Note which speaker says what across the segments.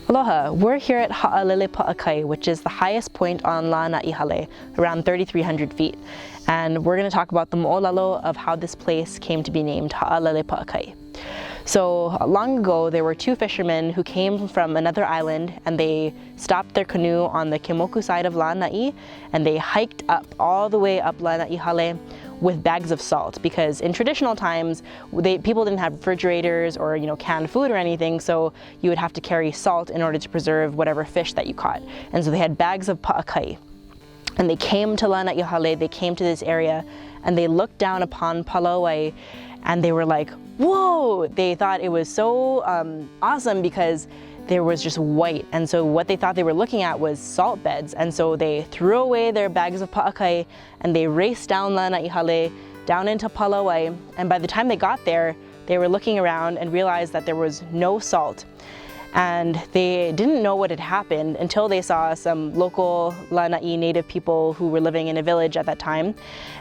Speaker 1: Aloha, we're here at Haʻalelepaʻakai, which is the highest point on Lānaʻi, around 3,300 feet. And we're going to talk about the moʻolelo of how this place came to be named Haʻalelepaʻakai. So long ago, there were two fishermen who came from another island, and they stopped their canoe on the Kemoku side of Lānaʻi, and they hiked up all the way up Lānaʻi with bags of salt, because in traditional times people didn't have refrigerators or canned food or anything, so you would have to carry salt in order to preserve whatever fish that you caught. And so they had bags of paʻakai, and they came to Lānaʻi, they came to this area, and they looked down upon Palauai, and they were like, whoa! They thought it was so awesome because there was just white, and so what they thought they were looking at was salt beds. And so they threw away their bags of paʻakai and they raced down Lānaʻi, down into Palauai, and by the time they got there, they were looking around and realized that there was no salt. And they didn't know what had happened until they saw some local Lānaʻi native people who were living in a village at that time.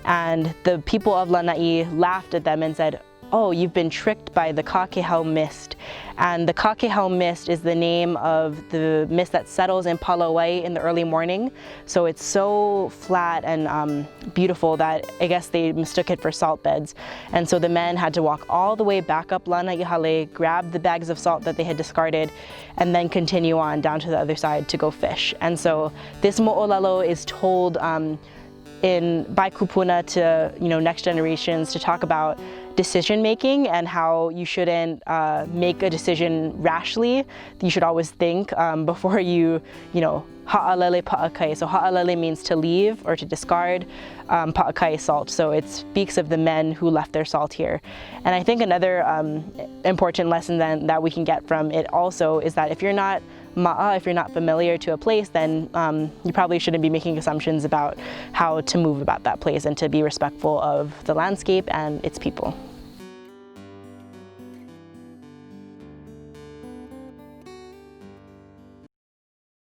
Speaker 1: And the people of Lānaʻi laughed at them and said, "Oh, you've been tricked by the kakehau mist." And the kakehau mist is the name of the mist that settles in Palauai in the early morning. So it's so flat and beautiful that I guess they mistook it for salt beds. And so the men had to walk all the way back up Lānaʻi, grab the bags of salt that they had discarded, and then continue on down to the other side to go fish. And so this moʻolelo is told by kupuna to next generations to talk about decision making and how you shouldn't make a decision rashly. You should always think before you haʻalelepaʻakai. So haʻalele means to leave or to discard, paʻakai salt. So it speaks of the men who left their salt here. And I think another important lesson then that we can get from it also is that if you're not if you're not familiar to a place, then you probably shouldn't be making assumptions about how to move about that place and to be respectful of the landscape and its people.